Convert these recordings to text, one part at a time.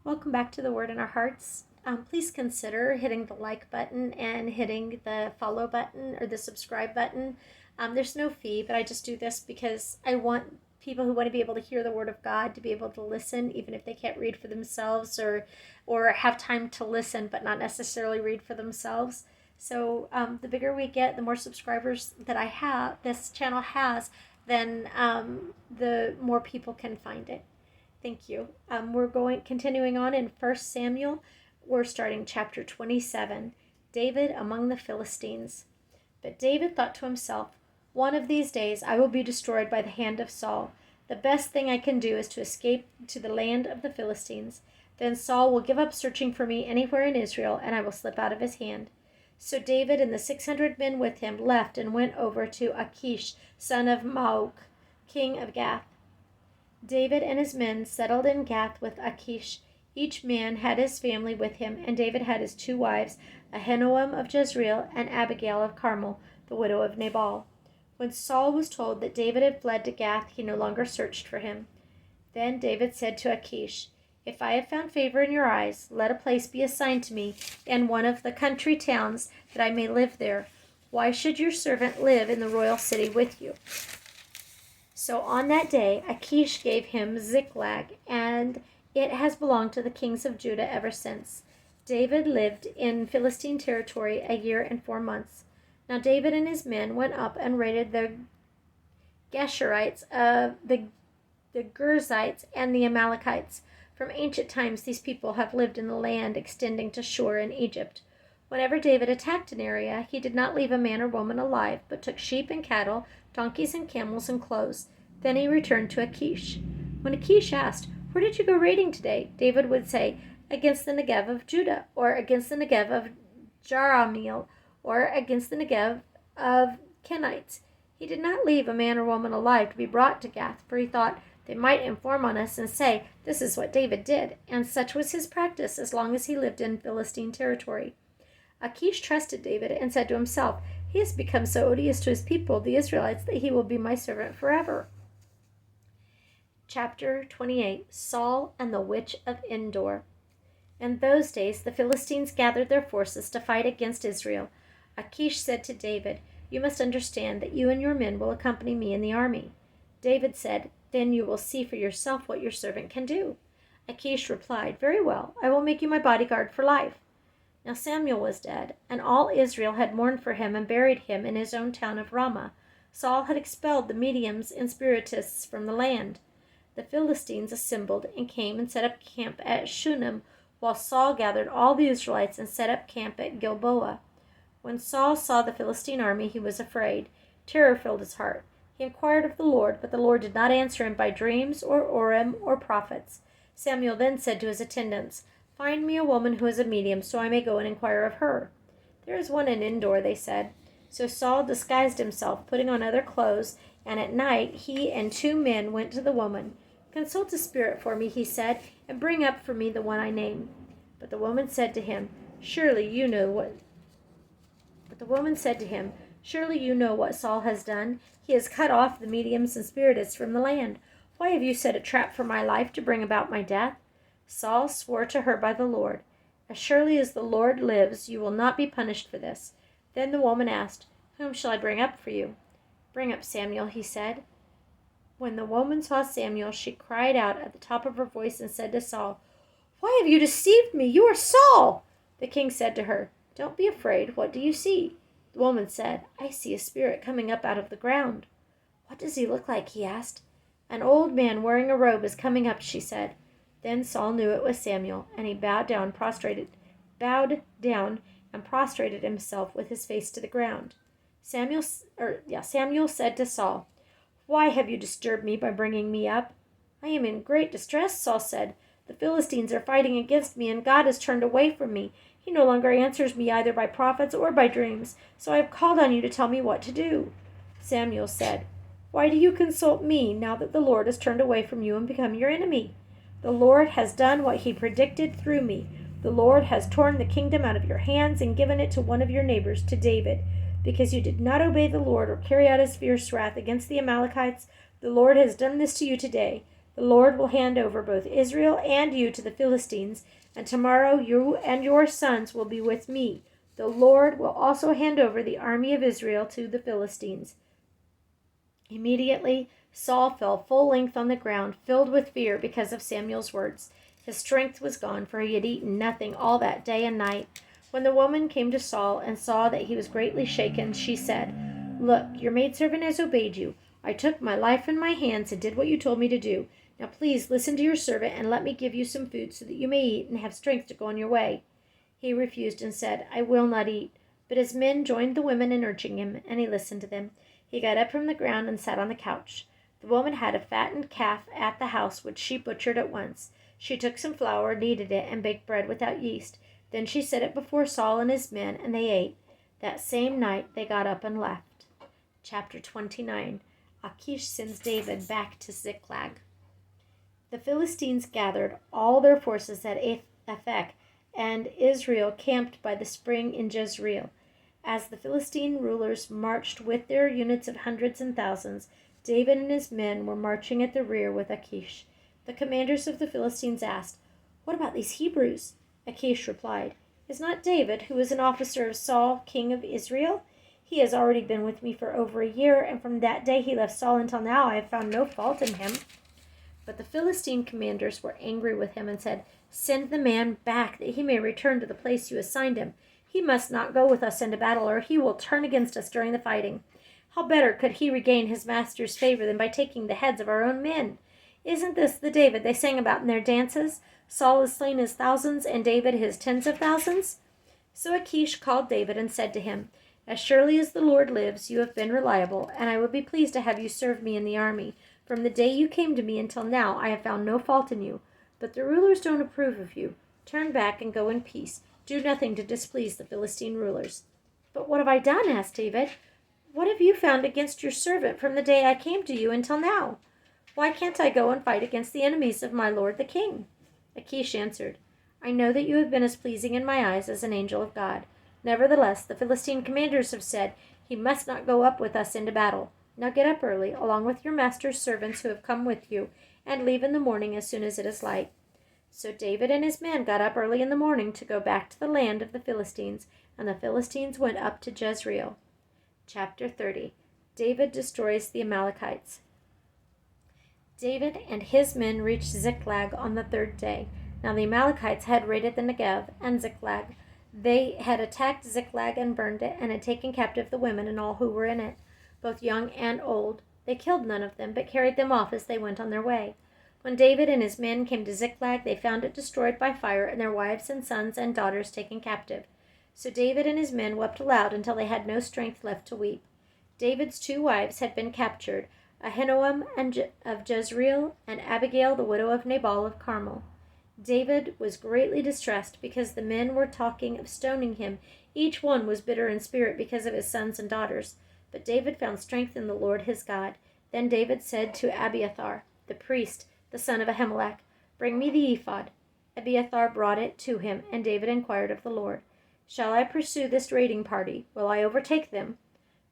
Welcome back to the Word in Our Hearts. Please consider hitting the like button and hitting the follow button or the subscribe button. There's no fee, but I just do this because I want people who want to be able to hear the Word of God to be able to listen, even if they can't read for themselves or have time to listen but not necessarily read for themselves. So the bigger we get, the more subscribers that I have, this channel has, then the more people can find it. Thank you. We're continuing on in 1 Samuel. We're starting chapter 27, David among the Philistines. But David thought to himself, one of these days I will be destroyed by the hand of Saul. The best thing I can do is to escape to the land of the Philistines. Then Saul will give up searching for me anywhere in Israel, and I will slip out of his hand. So David and the 600 men with him left and went over to Achish, son of Maoch, king of Gath. David and his men settled in Gath with Achish. Each man had his family with him, and David had his 2 wives, Ahinoam of Jezreel and Abigail of Carmel, the widow of Nabal. When Saul was told that David had fled to Gath, he no longer searched for him. Then David said to Achish, "If I have found favor in your eyes, let a place be assigned to me in one of the country towns, that I may live there. Why should your servant live in the royal city with you?" So on that day Achish gave him Ziklag, and it has belonged to the kings of Judah ever since. David lived in Philistine territory 1 year and 4 months. Now David and his men went up and raided the Geshurites, the Girzites, and the Amalekites. From ancient times these people have lived in the land extending to Shur in Egypt. Whenever David attacked an area, he did not leave a man or woman alive, but took sheep and cattle, donkeys and camels and clothes. Then he returned to Achish. When Achish asked, "Where did you go raiding today?" David would say, "Against the Negev of Judah," or "Against the Negev of Jerahmeel," or "Against the Negev of Kenites." He did not leave a man or woman alive to be brought to Gath, for he thought, they might inform on us and say, "This is what David did," and such was his practice as long as he lived in Philistine territory. Achish trusted David and said to himself, "He has become so odious to his people, the Israelites, that he will be my servant forever." Chapter 28, Saul and the Witch of Endor. In those days the Philistines gathered their forces to fight against Israel. Achish said to David, "You must understand that you and your men will accompany me in the army." David said, "Then you will see for yourself what your servant can do." Achish replied, "Very well, I will make you my bodyguard for life." Now Samuel was dead, and all Israel had mourned for him and buried him in his own town of Ramah. Saul had expelled the mediums and spiritists from the land. The Philistines assembled and came and set up camp at Shunem, while Saul gathered all the Israelites and set up camp at Gilboa. When Saul saw the Philistine army, he was afraid. Terror filled his heart. He inquired of the Lord, but the Lord did not answer him by dreams or Urim or prophets. Samuel then said to his attendants, "Find me a woman who is a medium, so I may go and inquire of her." "There is one in Endor," they said. So Saul disguised himself, putting on other clothes, and at night he and 2 men went to the woman. "Consult a spirit for me," he said, "and bring up for me the one I name." But the woman said to him, "Surely you know what Saul has done. He has cut off the mediums and spiritists from the land. Why have you set a trap for my life to bring about my death?" Saul swore to her by the Lord, "As surely as the Lord lives, you will not be punished for this." Then the woman asked, "Whom shall I bring up for you?" "Bring up Samuel," he said. When the woman saw Samuel, she cried out at the top of her voice and said to Saul, "Why have you deceived me? You are Saul!" The king said to her, "Don't be afraid. What do you see?" The woman said, "I see a spirit coming up out of the ground." "What does he look like?" he asked. "An old man wearing a robe is coming up," she said. Then Saul knew it was Samuel, and he bowed down and prostrated himself with his face to the ground. Samuel said to Saul, "Why have you disturbed me by bringing me up?" "I am in great distress," Saul said. "The Philistines are fighting against me, and God has turned away from me. He no longer answers me either by prophets or by dreams, so I have called on you to tell me what to do." Samuel said, "Why do you consult me now that the Lord has turned away from you and become your enemy? The Lord has done what he predicted through me. The Lord has torn the kingdom out of your hands and given it to one of your neighbors, to David. Because you did not obey the Lord or carry out his fierce wrath against the Amalekites, the Lord has done this to you today. The Lord will hand over both Israel and you to the Philistines, and tomorrow you and your sons will be with me. The Lord will also hand over the army of Israel to the Philistines." Immediately Saul fell full length on the ground, filled with fear because of Samuel's words. His strength was gone, for he had eaten nothing all that day and night. When the woman came to Saul and saw that he was greatly shaken, she said, "Look, your maidservant has obeyed you. I took my life in my hands and did what you told me to do. Now please listen to your servant and let me give you some food so that you may eat and have strength to go on your way." He refused and said, "I will not eat." But his men joined the women in urging him, and he listened to them. He got up from the ground and sat on the couch. The woman had a fattened calf at the house, which she butchered at once. She took some flour, kneaded it, and baked bread without yeast. Then she set it before Saul and his men, and they ate. That same night they got up and left. Chapter 29. Achish sends David back to Ziklag. The Philistines gathered all their forces at Aphek, and Israel camped by the spring in Jezreel. As the Philistine rulers marched with their units of hundreds and thousands, David and his men were marching at the rear with Achish. The commanders of the Philistines asked, "What about these Hebrews?" Achish replied, "Is not David, who is an officer of Saul, king of Israel? He has already been with me for over a year, and from that day he left Saul until now I have found no fault in him." But the Philistine commanders were angry with him and said, "Send the man back, that he may return to the place you assigned him. He must not go with us into battle, or he will turn against us during the fighting. How better could he regain his master's favor than by taking the heads of our own men? Isn't this the David they sang about in their dances? Saul has slain his thousands, and David his tens of thousands?" So Achish called David and said to him, "As surely as the Lord lives, you have been reliable, and I would be pleased to have you serve me in the army. From the day you came to me until now, I have found no fault in you. But the rulers don't approve of you. Turn back and go in peace. Do nothing to displease the Philistine rulers." "But what have I done?" asked David. "What have you found against your servant from the day I came to you until now? Why can't I go and fight against the enemies of my lord the king?" Achish answered, "I know that you have been as pleasing in my eyes as an angel of God. Nevertheless, the Philistine commanders have said, 'He must not go up with us into battle.' Now get up early, along with your master's servants who have come with you, and leave in the morning as soon as it is light." So David and his men got up early in the morning to go back to the land of the Philistines, and the Philistines went up to Jezreel. Chapter 30. David destroys the Amalekites. David and his men reached Ziklag on the third day. Now the Amalekites had raided the Negev and Ziklag. They had attacked Ziklag and burned it, and had taken captive the women and all who were in it, both young and old. They killed none of them, but carried them off as they went on their way. When David and his men came to Ziklag, they found it destroyed by fire, and their wives and sons and daughters taken captive. So David and his men wept aloud until they had no strength left to weep. David's 2 wives had been captured, Ahinoam of Jezreel, and Abigail the widow of Nabal of Carmel. David was greatly distressed because the men were talking of stoning him. Each one was bitter in spirit because of his sons and daughters. But David found strength in the Lord his God. Then David said to Abiathar, the priest, the son of Ahimelech, "Bring me the ephod." Abiathar brought it to him, and David inquired of the Lord, "Shall I pursue this raiding party? Will I overtake them?"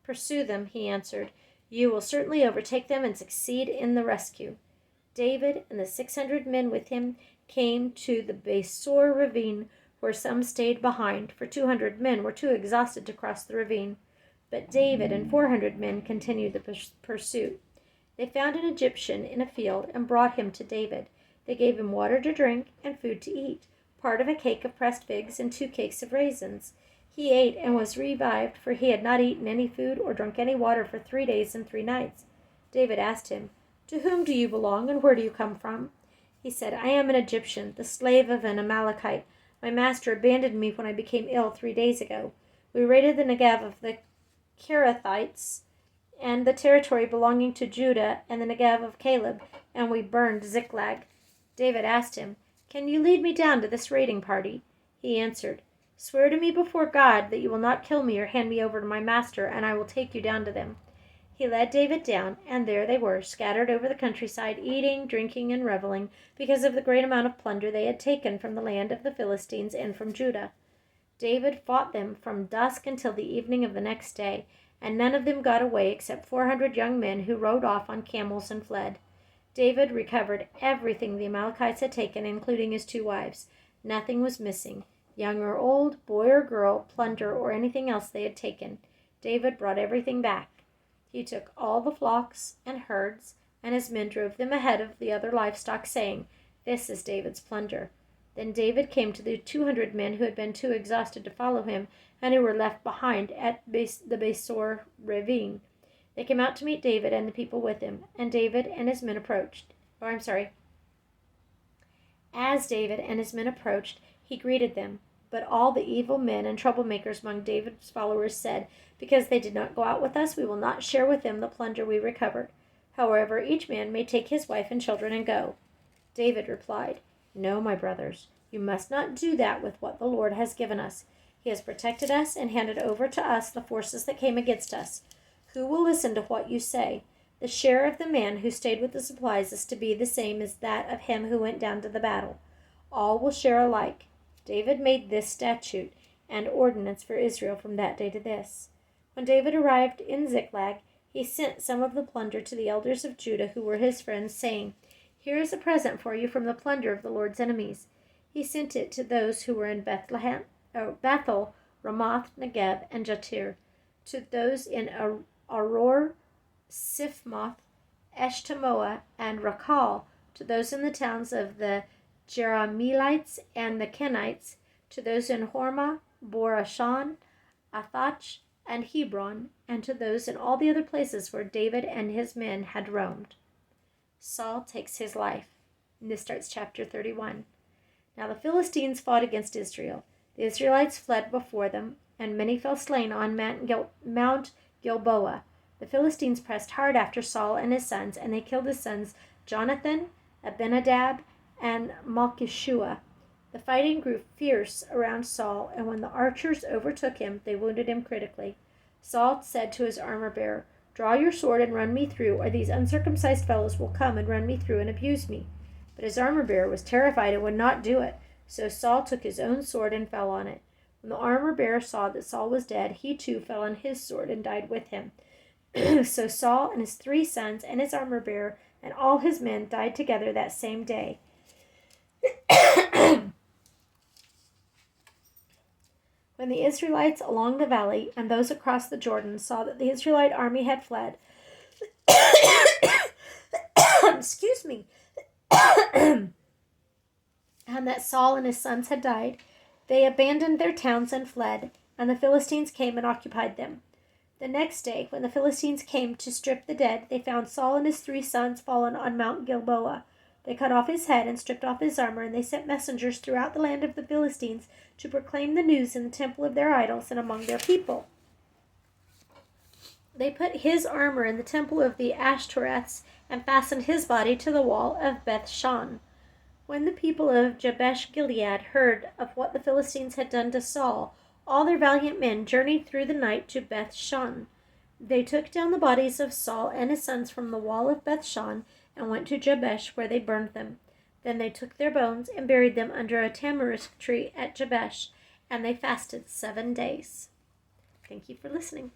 "Pursue them," he answered. "You will certainly overtake them and succeed in the rescue." David and the 600 men with him came to the Besor ravine, where some stayed behind, for 200 men were too exhausted to cross the ravine. But David and 400 men continued the pursuit. They found an Egyptian in a field and brought him to David. They gave him water to drink and food to eat, part of a cake of pressed figs and 2 cakes of raisins. He ate and was revived, for he had not eaten any food or drunk any water for 3 days and 3 nights. David asked him, "To whom do you belong, and where do you come from?" He said, "I am an Egyptian, the slave of an Amalekite. My master abandoned me when I became ill 3 days ago. We raided the Negev of the Kerethites and the territory belonging to Judah and the Negev of Caleb, and we burned Ziklag." David asked him, "Can you lead me down to this raiding party?" He answered, "Swear to me before God that you will not kill me or hand me over to my master, and I will take you down to them." He led David down, and there they were, scattered over the countryside, eating, drinking, and reveling, because of the great amount of plunder they had taken from the land of the Philistines and from Judah. David fought them from dusk until the evening of the next day, and none of them got away except 400 young men who rode off on camels and fled. David recovered everything the Amalekites had taken, including his 2 wives. Nothing was missing, young or old, boy or girl, plunder, or anything else they had taken. David brought everything back. He took all the flocks and herds, and his men drove them ahead of the other livestock, saying, "This is David's plunder." Then David came to the 200 men who had been too exhausted to follow him, and who were left behind at the Besor ravine. They came out to meet David and the people with him, and David and his men approached. As David and his men approached, he greeted them. But all the evil men and troublemakers among David's followers said, "Because they did not go out with us, we will not share with them the plunder we recovered. However, each man may take his wife and children and go." David replied, "No, my brothers, you must not do that with what the Lord has given us. He has protected us and handed over to us the forces that came against us. Who will listen to what you say? The share of the man who stayed with the supplies is to be the same as that of him who went down to the battle. All will share alike." David made this statute and ordinance for Israel from that day to this. When David arrived in Ziklag, he sent some of the plunder to the elders of Judah who were his friends, saying, "Here is a present for you from the plunder of the Lord's enemies." He sent it to those who were in Bethel, Ramoth, Negeb, and Jatir, to those in Aror, Sifmoth, Eshtemoa, and Rakal, to those in the towns of the Jerahmeelites and the Kenites, to those in Hormah, Borashan, Athach, and Hebron, and to those in all the other places where David and his men had roamed. Saul takes his life. And this starts chapter 31. Now the Philistines fought against Israel. The Israelites fled before them, and many fell slain on Mount Gilboa. The Philistines pressed hard after Saul and his sons, and they killed his sons Jonathan, Abinadab, and Malchishua. The fighting grew fierce around Saul, and when the archers overtook him, they wounded him critically. Saul said to his armor-bearer, "Draw your sword and run me through, or these uncircumcised fellows will come and run me through and abuse me." But his armor-bearer was terrified and would not do it. So Saul took his own sword and fell on it. When the armor-bearer saw that Saul was dead, he too fell on his sword and died with him. So Saul and his 3 sons and his armor-bearer and all his men died together that same day. When the Israelites along the valley and those across the Jordan saw that the Israelite army had fled, excuse me, and that Saul and his sons had died, they abandoned their towns and fled, and the Philistines came and occupied them. The next day, when the Philistines came to strip the dead, they found Saul and his 3 sons fallen on Mount Gilboa. They cut off his head and stripped off his armor, and they sent messengers throughout the land of the Philistines to proclaim the news in the temple of their idols and among their people. They put his armor in the temple of the Ashtoreths and fastened his body to the wall of Beth-shan. When the people of Jabesh-Gilead heard of what the Philistines had done to Saul, all their valiant men journeyed through the night to Beth-shan. They took down the bodies of Saul and his sons from the wall of Beth-shan and went to Jabesh, where they burned them. Then they took their bones and buried them under a tamarisk tree at Jabesh, and they fasted 7 days. Thank you for listening.